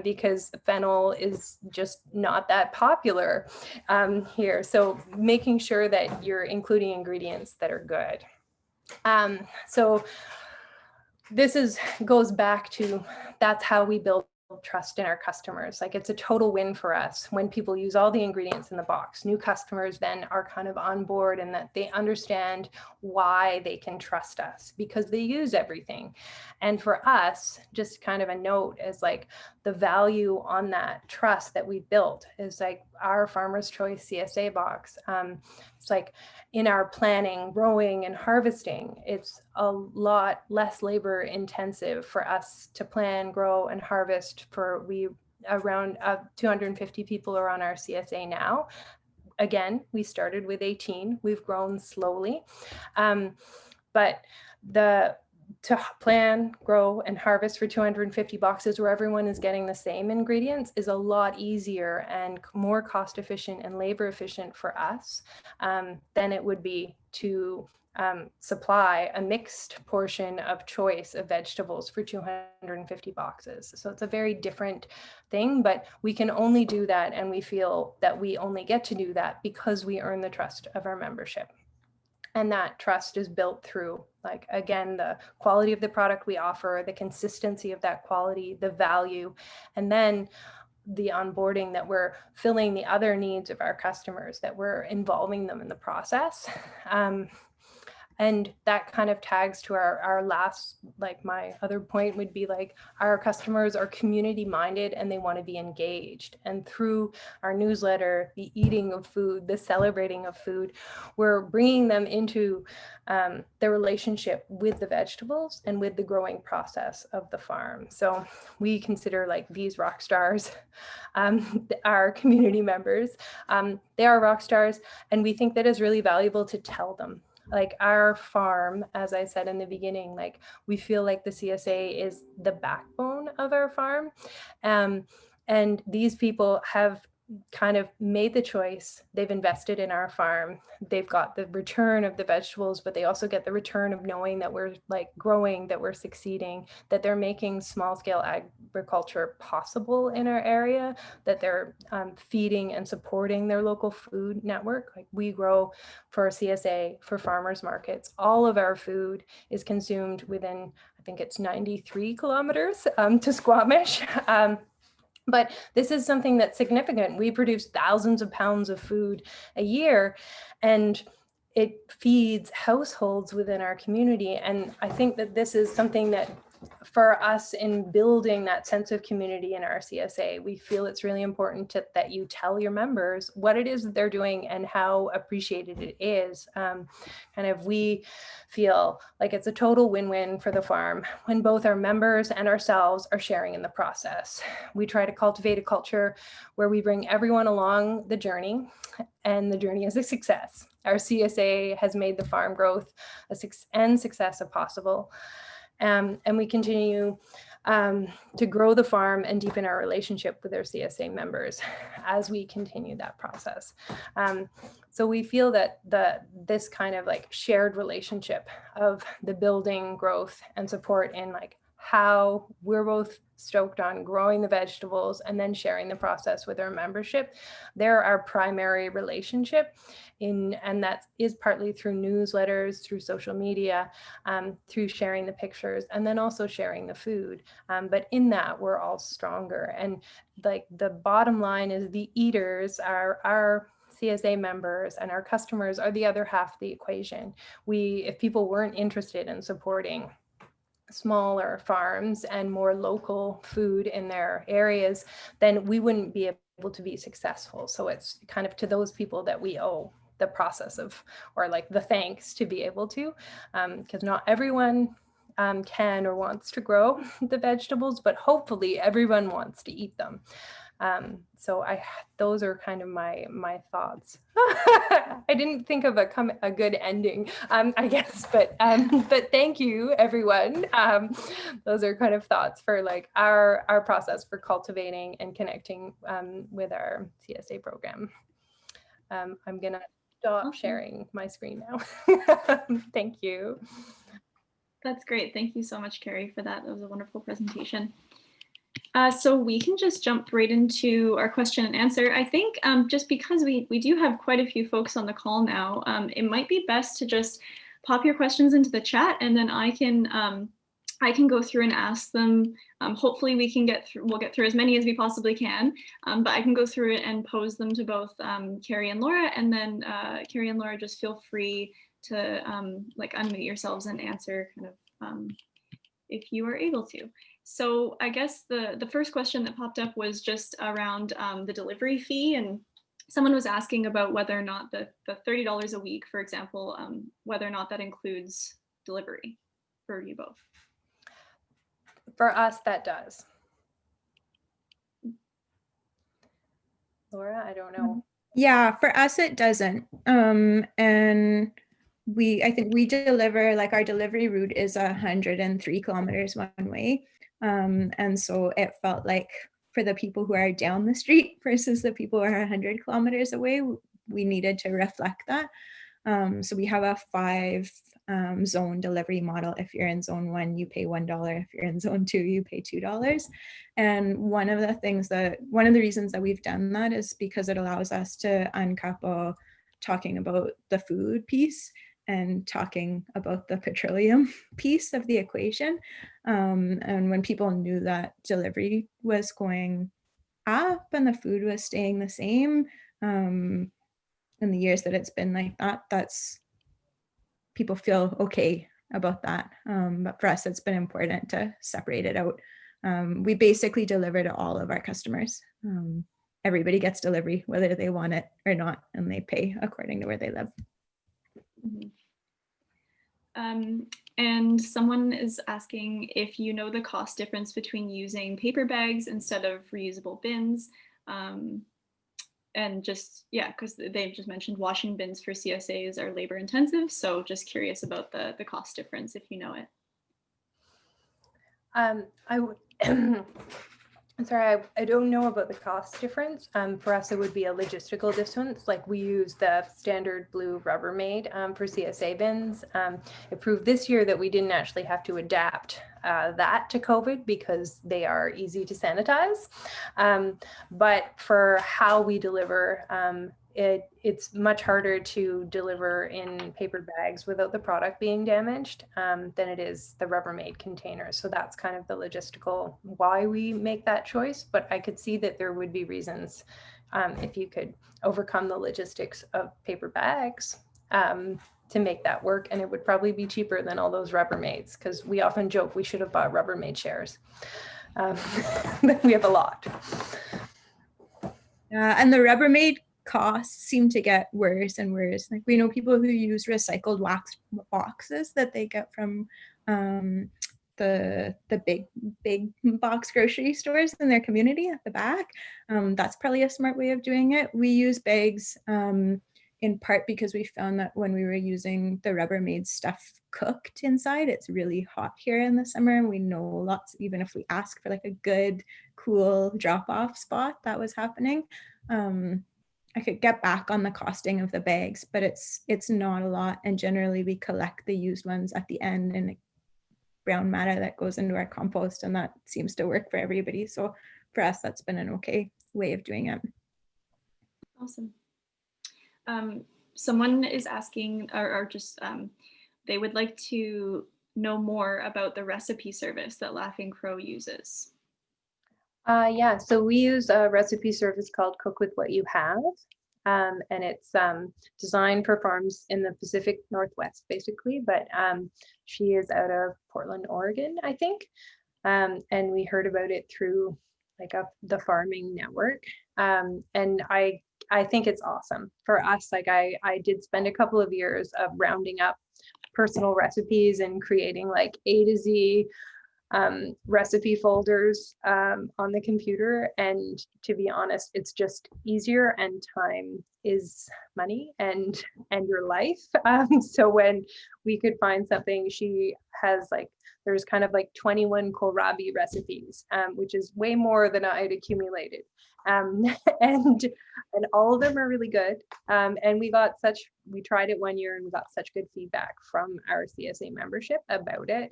[SPEAKER 3] because fennel is just not that popular here. So making sure that you're including ingredients that are good. So this goes back to, that's how we build trust in our customers. Like it's a total win for us when people use all the ingredients in the box. New customers then are kind of on board, and that they understand why they can trust us because they use everything. And for us, just kind of a note is like the value on that trust that we built is like our Farmer's Choice CSA box. It's like in our planning, growing, and harvesting, it's a lot less labor intensive for us to plan, grow, and harvest. Around 250 people are on our CSA now. Again, we started with 18. We've grown slowly, but to plan, grow, and harvest for 250 boxes where everyone is getting the same ingredients is a lot easier and more cost efficient and labor efficient for us than it would be to supply a mixed portion of choice of vegetables for 250 boxes. So it's a very different thing, but we can only do that, and we feel that we only get to do that because we earn the trust of our membership. And that trust is built through, like, again, the quality of the product we offer, the consistency of that quality, the value, and then the onboarding, that we're filling the other needs of our customers, that we're involving them in the process. And that kind of tags to our last, like my other point would be like, our customers are community minded and they want to be engaged. And through our newsletter, the eating of food, the celebrating of food, we're bringing them into their relationship with the vegetables and with the growing process of the farm. So we consider like these rock stars, our community members, they are rock stars, and we think that is really valuable to tell them. Like our farm, as I said in the beginning, like we feel like the CSA is the backbone of our farm. And these people have kind of made the choice. They've invested in our farm. They've got the return of the vegetables, but they also get the return of knowing that we're like growing, that we're succeeding, that they're making small scale agriculture possible in our area, that they're feeding and supporting their local food network. Like we grow for CSA, for farmers markets. All of our food is consumed within, I think it's 93 kilometers to Squamish. But this is something that's significant. We produce thousands of pounds of food a year, and it feeds households within our community. And I think that this is something that for us in building that sense of community in our CSA, we feel it's really important that you tell your members what it is that they're doing and how appreciated it is. We feel like it's a total win-win for the farm when both our members and ourselves are sharing in the process. We try to cultivate a culture where we bring everyone along the journey, and the journey is a success. Our CSA has made the farm growth and success possible. And we continue to grow the farm and deepen our relationship with our CSA members as we continue that process. So we feel that this kind of like shared relationship of the building, growth, and support in like how we're both stoked on growing the vegetables and then sharing the process with our membership. They're our primary relationship, and that is partly through newsletters, through social media, through sharing the pictures, and then also sharing the food. But in that, we're all stronger. And like the bottom line is the eaters are our CSA members, and our customers are the other half of the equation. If people weren't interested in supporting smaller farms and more local food in their areas, then we wouldn't be able to be successful. So it's kind of to those people that we owe the process of, or like the thanks to be able to, because not everyone can or wants to grow the vegetables, but hopefully everyone wants to eat them. So those are kind of my thoughts. I didn't think of a good ending, I guess, but thank you, everyone. Those are kind of thoughts for like our process for cultivating and connecting with our CSA program. I'm gonna stop sharing my screen now. Thank you.
[SPEAKER 1] That's great. Thank you so much, Kerry, for that. That was a wonderful presentation. So we can just jump right into our question and answer. I think just because we do have quite a few folks on the call now, it might be best to just pop your questions into the chat, and then I can go through and ask them. Hopefully we'll get through as many as we possibly can, but I can go through it and pose them to both Kerry and Laura, and then Kerry and Laura, just feel free to like unmute yourselves and answer kind of if you are able to. So I guess the first question that popped up was just around the delivery fee, and someone was asking about whether or not the $30 a week, for example, whether or not that includes delivery for you both.
[SPEAKER 3] For us, that does. Laura, I don't know.
[SPEAKER 2] Yeah, for us it doesn't. And I think we deliver, like our delivery route is 103 kilometers one way. And so it felt like for the people who are down the street versus the people who are 100 kilometers away, we needed to reflect that. So we have a 5 zone delivery model. If you're in zone 1, you pay $1. If you're in zone 2, you pay $2. And one of the reasons that we've done that is because it allows us to uncouple talking about the food piece and talking about the petroleum piece of the equation. And when people knew that delivery was going up and the food was staying the same, in the years that it's been like that, that's people feel okay about that. But for us, it's been important to separate it out. We basically deliver to all of our customers. Everybody gets delivery, whether they want it or not, and they pay according to where they live.
[SPEAKER 1] Mm-hmm. And someone is asking if you know the cost difference between using paper bags instead of reusable bins. And just, yeah, because they've just mentioned washing bins for CSAs are labor intensive. So just curious about the cost difference, if you know it.
[SPEAKER 3] Sorry, I don't know about the cost difference. For us, it would be a logistical difference. Like we use the standard blue Rubbermaid for CSA bins. It proved this year that we didn't actually have to adapt that to COVID because they are easy to sanitize. But for how we deliver, it's much harder to deliver in paper bags without the product being damaged than it is the Rubbermaid containers. So that's kind of the logistical why we make that choice. But I could see that there would be reasons if you could overcome the logistics of paper bags to make that work. And it would probably be cheaper than all those Rubbermaids, because we often joke we should have bought Rubbermaid shares. We have a lot.
[SPEAKER 2] And the Rubbermaid costs seem to get worse and worse. Like we know people who use recycled wax boxes that they get from the big box grocery stores in their community at the back. That's probably a smart way of doing it. We use bags in part because we found that when we were using the Rubbermaid stuff cooked inside, it's really hot here in the summer, and we know lots, even if we ask for like a good cool drop-off spot, that was happening. I could get back on the costing of the bags, but it's not a lot, and generally we collect the used ones at the end, and brown matter that goes into our compost, and that seems to work for everybody. So for us, that's been an okay way of doing it.
[SPEAKER 1] Awesome. Someone is asking, or just they would like to know more about the recipe service that Laughing Crow uses.
[SPEAKER 3] Yeah, so we use a recipe service called Cook With What You Have. And it's designed for farms in the Pacific Northwest, basically, but she is out of Portland, Oregon, I think. And we heard about it through like the farming network. And I think it's awesome for us. Like I did spend a couple of years of rounding up personal recipes and creating like A to Z recipe folders on the computer. And to be honest, it's just easier, and time is money and your life. So when we could find something, she has like, there's kind of like 21 kohlrabi recipes, which is way more than I'd accumulated. And all of them are really good. And we tried it one year and we got such good feedback from our CSA membership about it.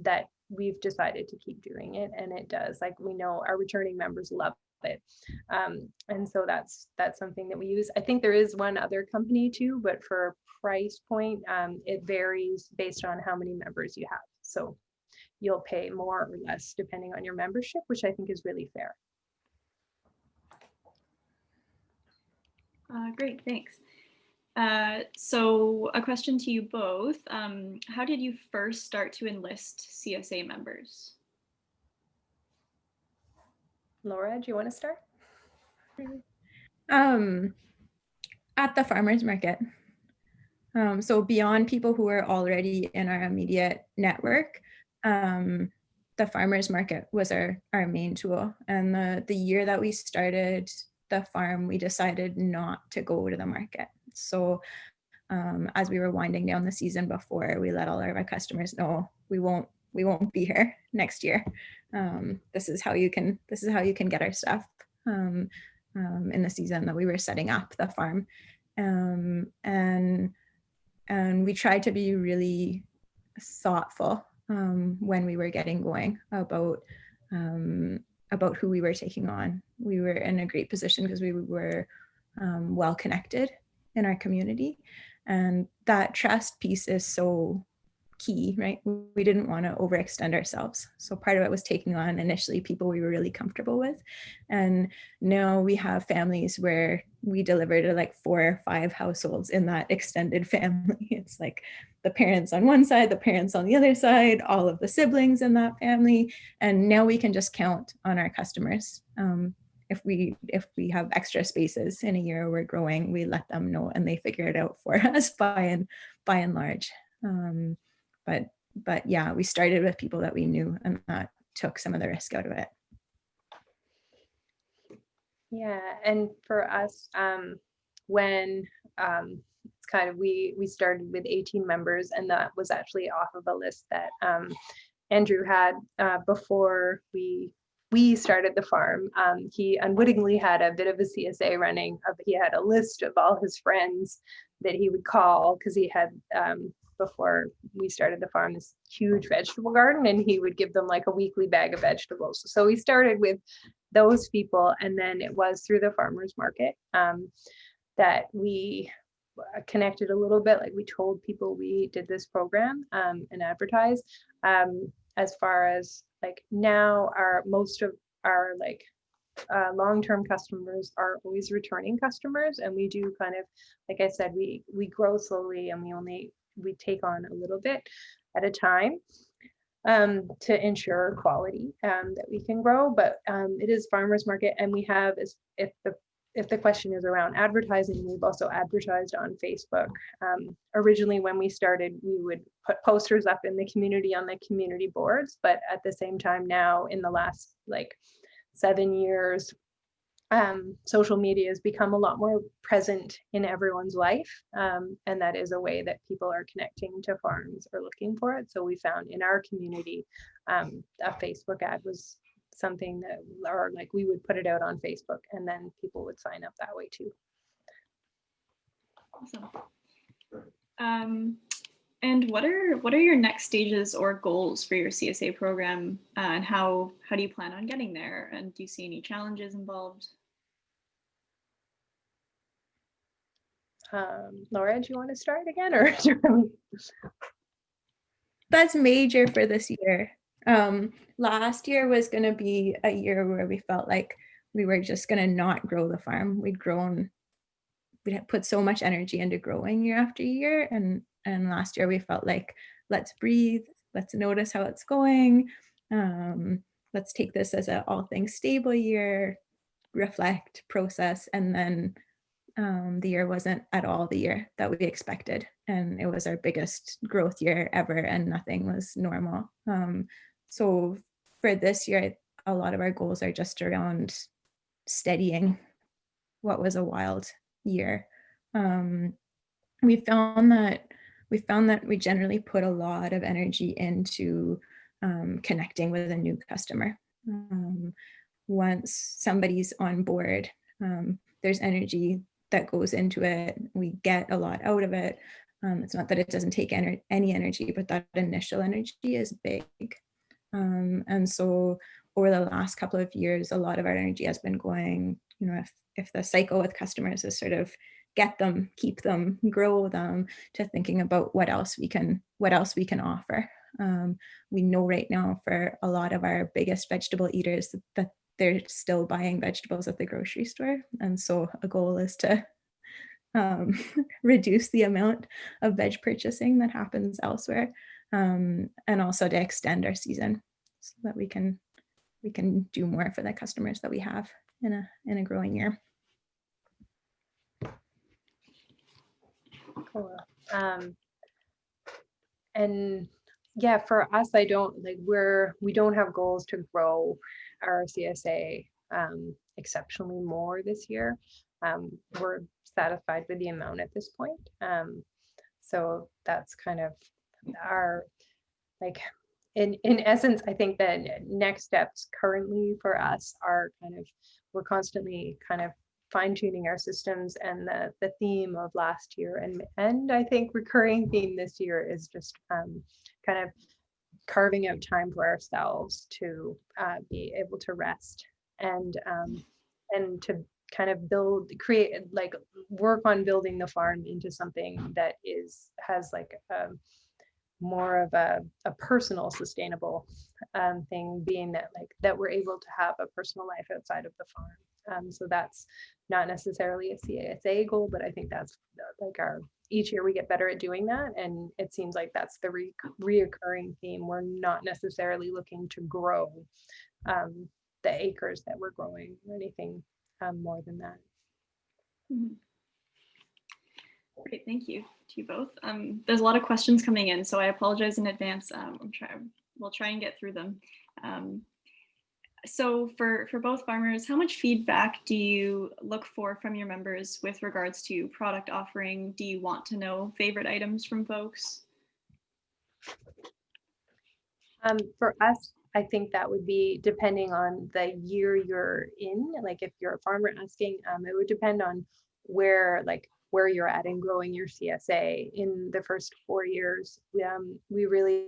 [SPEAKER 3] That we've decided to keep doing it, and it does. Like, we know our returning members love it, and so that's something that we use. I think there is one other company too, but for price point, it varies based on how many members you have. So you'll pay more or less depending on your membership, which I think is really fair.
[SPEAKER 1] Great, thanks. So a question to you both. How did you first start to enlist CSA members?
[SPEAKER 3] Laura, do you want to start?
[SPEAKER 2] At the farmers market. So beyond people who are already in our immediate network, the farmers market was our main tool. And the year that we started the farm, we decided not to go to the market. So as we were winding down the season before, we let all of our customers know we won't be here next year. This is how you can get our stuff in the season that we were setting up the farm. And we tried to be really thoughtful when we were getting going about who we were taking on. We were in a great position because we were well connected in our community, and that trust piece is so key, right? We didn't want to overextend ourselves. So part of it was taking on initially people we were really comfortable with. And now we have families where we deliver to like 4 or 5 households in that extended family. It's like the parents on one side, the parents on the other side, all of the siblings in that family. And now we can just count on our customers. If we have extra spaces in a year we're growing, we let them know and they figure it out for us by and large. But yeah, we started with people that we knew, and that took some of the risk out of it.
[SPEAKER 3] Yeah, and for us, when it's kind of we started with 18 members, and that was actually off of a list that Andrew had before we started the farm. He unwittingly had a bit of a CSA running. He had a list of all his friends that he would call, because he had before we started the farm this huge vegetable garden, and he would give them like a weekly bag of vegetables. So we started with those people, and then it was through the farmers market that we connected a little bit. Like, we told people we did this program and advertised. As far as like now, most of our like long-term customers are always returning customers, and we do kind of, like I said, we grow slowly, and we take on a little bit at a time to ensure quality that we can grow. But it is farmers market, and we have, if the question is around advertising, we've also advertised on Facebook. Originally, when we started, we would put posters up in the community on the community boards, but at the same time now, in the last like 7 years, social media has become a lot more present in everyone's life, and that is a way that people are connecting to farms or looking for it. So we found in our community, a Facebook ad was something that, or like, we would put it out on Facebook, and then people would sign up that way too.
[SPEAKER 1] Awesome. And what are your next stages or goals for your CSA program, and how do you plan on getting there? And do you see any challenges involved?
[SPEAKER 3] Laura, do you want to start again, or
[SPEAKER 2] That's major for this year. Last year was going to be a year where we felt like we were just going to not grow the farm. We had put so much energy into growing year after year, and last year we felt like, let's breathe, let's notice how it's going, let's take this as a all things stable year, reflect, process, and then the year wasn't at all the year that we expected, and it was our biggest growth year ever, and nothing was normal. So for this year, a lot of our goals are just around steadying what was a wild year. We found that we generally put a lot of energy into connecting with a new customer. Once somebody's on board, there's energy that goes into it. We get a lot out of it. It's not that it doesn't take any energy, but that initial energy is big. And so over the last couple of years, a lot of our energy has been going, if the cycle with customers is sort of get them, keep them, grow them, to thinking about what else we can offer. We know right now for a lot of our biggest vegetable eaters that they're still buying vegetables at the grocery store. And so a goal is to reduce the amount of veg purchasing that happens elsewhere, and also to extend our season so that we can do more for the customers that we have in a growing year.
[SPEAKER 3] Cool. And yeah, for us, we don't have goals to grow our CSA exceptionally more this year. We're satisfied with the amount at this point. So that's kind of our, in essence, I think the next steps currently for us are we're constantly fine-tuning our systems, and the theme of last year and I think recurring theme this year is just carving out time for ourselves to be able to rest and to work on building the farm into something that has more of a personal sustainable thing, being that we're able to have a personal life outside of the farm. So that's not necessarily a CSA goal, but I think that's each year we get better at doing that, and it seems like that's the reoccurring theme. We're not necessarily looking to grow the acres that we're growing or anything more than that.
[SPEAKER 1] Mm-hmm. Great, thank you to you both. There's a lot of questions coming in, so I apologize in advance. We'll try and get through them. So for both farmers, how much feedback do you look for from your members with regards to product offering? Do you want to know favorite items from folks?
[SPEAKER 3] For us, I think that would be depending on the year you're in. Like if you're a farmer asking, it would depend on where you're at in growing your CSA. In the first 4 years, we really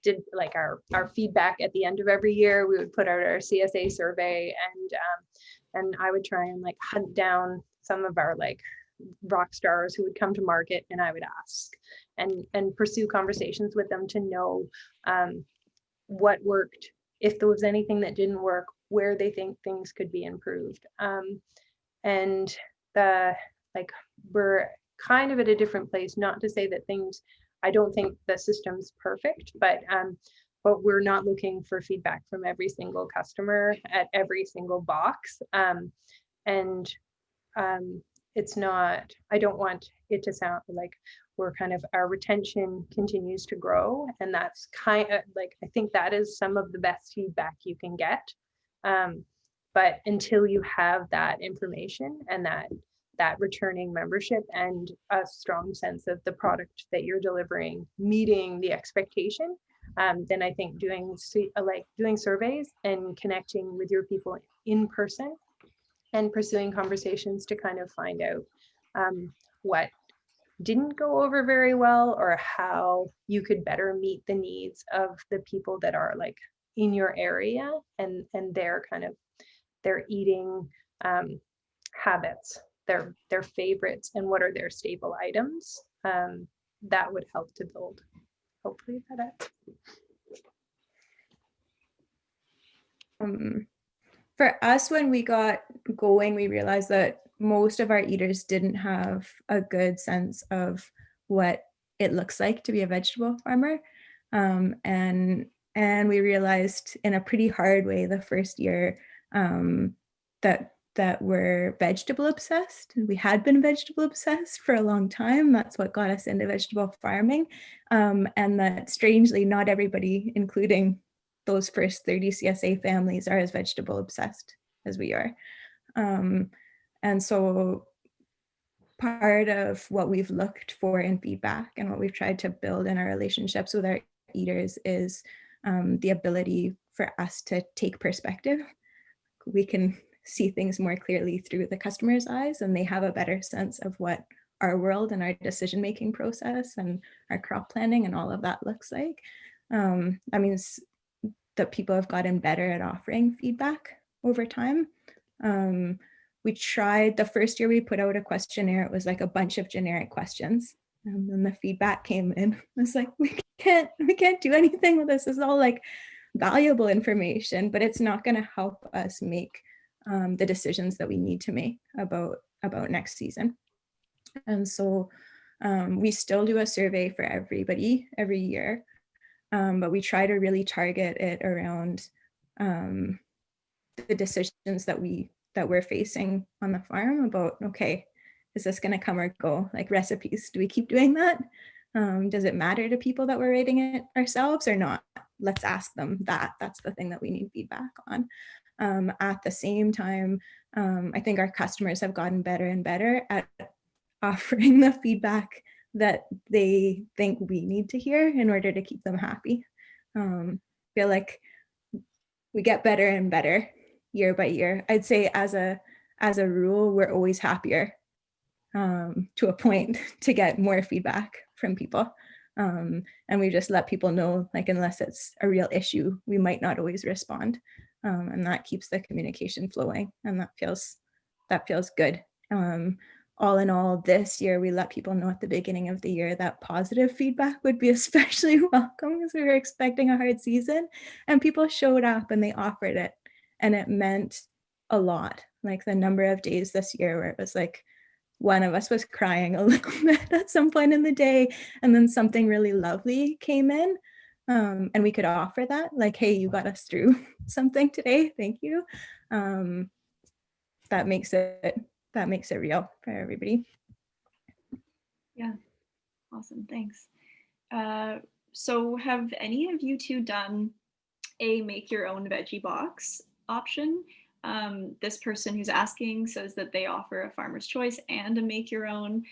[SPEAKER 3] did our feedback at the end of every year. We would put out our CSA survey, and I would try and hunt down some of our rock stars who would come to market, and I would ask and pursue conversations with them to know what worked, if there was anything that didn't work, where they think things could be improved. And we're kind of at a different place, not to say that I don't think the system's perfect, but we're not looking for feedback from every single customer at every single box. It's not, I don't want it to sound like our retention continues to grow. And that's I think that is some of the best feedback you can get. But until you have that information and that returning membership and a strong sense of the product that you're delivering meeting the expectation, then I think doing surveys and connecting with your people in person and pursuing conversations to find out what didn't go over very well, or how you could better meet the needs of the people that are like in your area and their kind of their eating habits, their favorites, and what are their staple items. That would help to build. Hopefully that.
[SPEAKER 2] For us, when we got going, we realized that most of our eaters didn't have a good sense of what it looks like to be a vegetable farmer. And we realized in a pretty hard way the first year that we're vegetable obsessed. We had been vegetable obsessed for a long time. That's what got us into vegetable farming. And that strangely, not everybody, including those first 30 CSA families, are as vegetable obsessed as we are. And so part of what we've looked for in feedback and what we've tried to build in our relationships with our eaters is the ability for us to take perspective. We can see things more clearly through the customer's eyes, and they have a better sense of what our world and our decision-making process and our crop planning and all of that looks like. That means that people have gotten better at offering feedback over time. We tried, the first year we put out a questionnaire, it was like a bunch of generic questions. And then the feedback came in. It was like, we can't do anything with this. This is all like valuable information, but it's not going to help us make the decisions that we need to make about next season. And so we still do a survey for everybody every year, but we try to really target it around the decisions that we're facing on the farm about, okay, is this going to come or go? Like recipes, do we keep doing that? Does it matter to people that we're rating it ourselves or not? Let's ask them that. That's the thing that we need feedback on. At the same time, I think our customers have gotten better and better at offering the feedback that they think we need to hear in order to keep them happy. Feel like we get better and better year by year. I'd say as a rule, we're always happier to a point to get more feedback from people. And we just let people know, like, unless it's a real issue, we might not always respond. And that keeps the communication flowing, and that feels good. All in all, this year, we let people know at the beginning of the year that positive feedback would be especially welcome because we were expecting a hard season, and people showed up and they offered it, and it meant a lot. Like the number of days this year where it was like one of us was crying a little bit at some point in the day, and then something really lovely came in, and we could offer that, like, hey, you got us through something today, thank you. That makes it real for everybody.
[SPEAKER 1] Yeah, awesome, thanks. So have any of you two done a make your own veggie box option? This person who's asking says that they offer a farmer's choice and a make your own.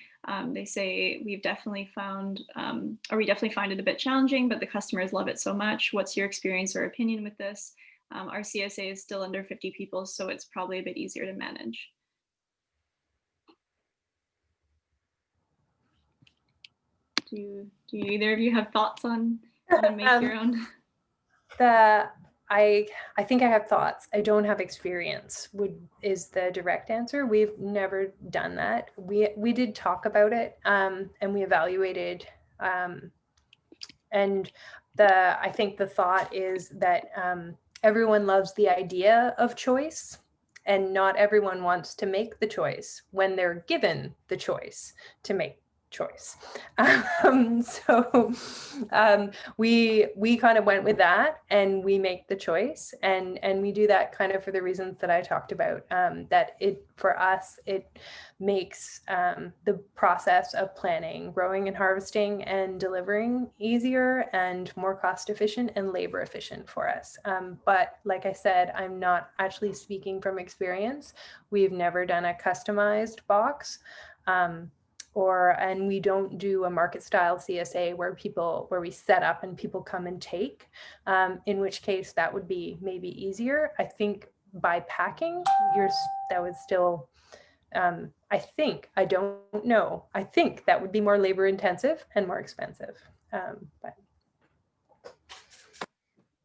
[SPEAKER 1] They say we definitely find it a bit challenging, but the customers love it so much. What's your experience or opinion with this? Our CSA is still under 50 people, so it's probably a bit easier to manage. Do either of you have thoughts on how to make your own?
[SPEAKER 3] I think I have thoughts. I don't have experience, is the direct answer. We've never done that. We did talk about it, and we evaluated, and I think the thought is that everyone loves the idea of choice, and not everyone wants to make the choice when they're given the choice to make choice. We kind of went with that, and we make the choice, and we do that kind of for the reasons that I talked about, that for us it makes the process of planning, growing and harvesting and delivering easier and more cost efficient and labor efficient for us. But like I said, I'm not actually speaking from experience. We've never done a customized box. And we don't do a market style CSA where we set up and people come and take, in which case that would be maybe easier. I think by packing, that would still I don't know, I think that would be more labor intensive and more expensive. But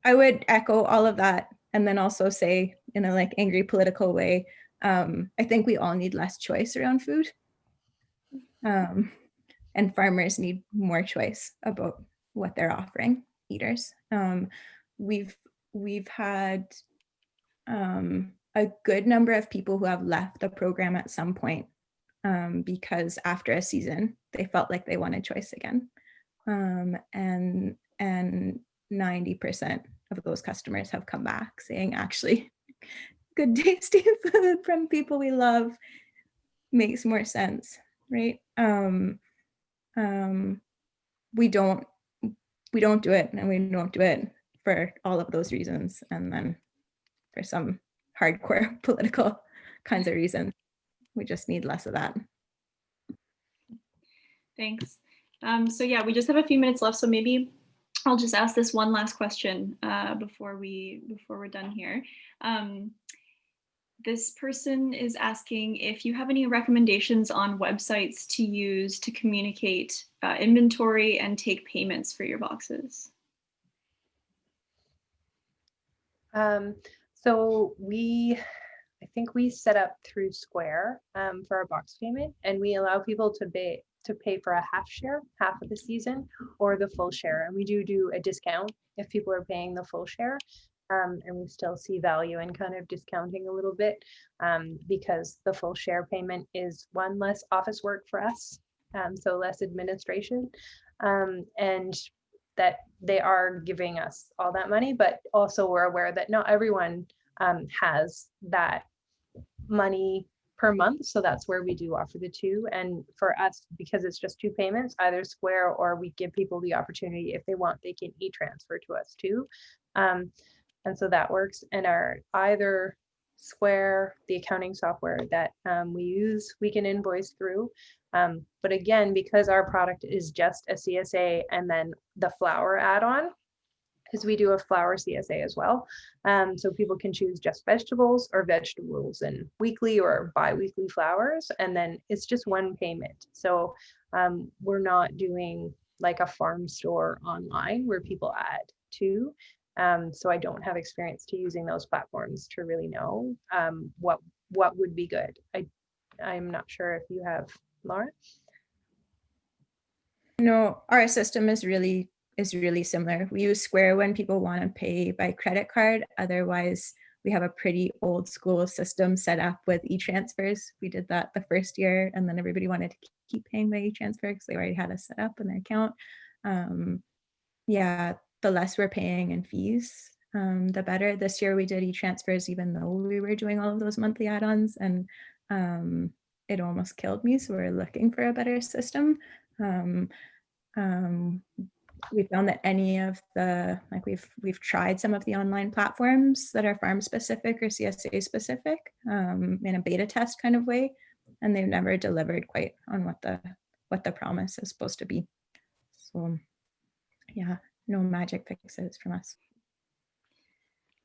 [SPEAKER 2] I would echo all of that, and then also say, in a like angry political way, I think we all need less choice around food, and farmers need more choice about what they're offering eaters. We've had a good number of people who have left the program at some point, because after a season they felt like they wanted choice again, and 90% of those customers have come back saying, actually, good tasty food from people we love makes more sense, right? We don't do it, and we don't do it for all of those reasons, and then for some hardcore political kinds of reasons, we just need less of that.
[SPEAKER 1] Thanks. So yeah, we just have a few minutes left, so maybe I'll just ask this one last question before we're done here. This person is asking if you have any recommendations on websites to use to communicate inventory and take payments for your boxes.
[SPEAKER 3] So I think we set up through Square for our box payment, and we allow people to pay for a half share, half of the season, or the full share. And we do a discount if people are paying the full share. And we still see value in kind of discounting a little bit, because the full share payment is one less office work for us, so less administration, and that they are giving us all that money, but also we're aware that not everyone has that money per month. So that's where we do offer the two. And for us, because it's just two payments, either Square or we give people the opportunity, if they want, they can e-transfer to us too. And so that works. And our either Square, the accounting software that we use, we can invoice through. But again, because our product is just a CSA and then the flour add-on, because we do a flour CSA as well. So people can choose just vegetables or vegetables and weekly or bi-weekly flours, and then it's just one payment. So we're not doing like a farm store online where people add to. So I don't have experience to using those platforms to really know what would be good. I'm not sure if you have, Laura.
[SPEAKER 2] No, our system is really similar. We use Square when people want to pay by credit card. Otherwise, we have a pretty old school system set up with e-transfers. We did that the first year, and then everybody wanted to keep paying by e-transfer because they already had us set up in their account. Yeah, the less we're paying in fees, the better. This year we did e-transfers even though we were doing all of those monthly add-ons, and it almost killed me. So we're looking for a better system. We found that any of the, like we've tried some of the online platforms that are farm specific or CSA specific in a beta test kind of way, and they've never delivered quite on what the promise is supposed to be. So yeah, no magic fixes from us.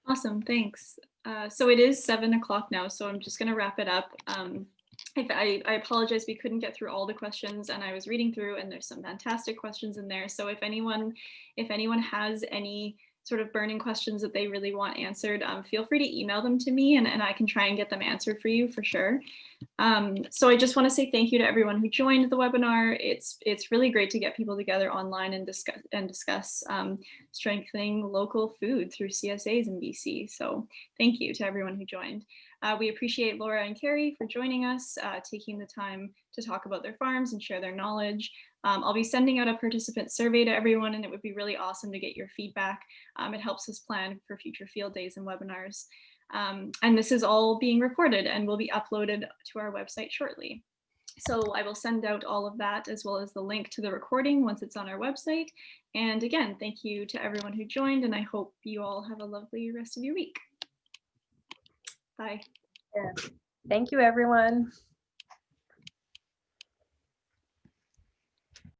[SPEAKER 1] Awesome, thanks. So it is 7 o'clock now, so I'm just gonna wrap it up. I apologize, we couldn't get through all the questions, and I was reading through and there's some fantastic questions in there. So if anyone has any sort of burning questions that they really want answered, feel free to email them to me, and I can try and get them answered for you for sure. So I just want to say thank you to everyone who joined the webinar. It's really great to get people together online and discuss strengthening local food through CSAs in BC. So thank you to everyone who joined. We appreciate Laura and Kerry for joining us, taking the time to talk about their farms and share their knowledge. I'll be sending out a participant survey to everyone, and it would be really awesome to get your feedback. It helps us plan for future field days and webinars. And this is all being recorded and will be uploaded to our website shortly. So I will send out all of that as well as the link to the recording once it's on our website. And again, thank you to everyone who joined, and I hope you all have a lovely rest of your week. Bye.
[SPEAKER 3] Yeah. Thank you, everyone.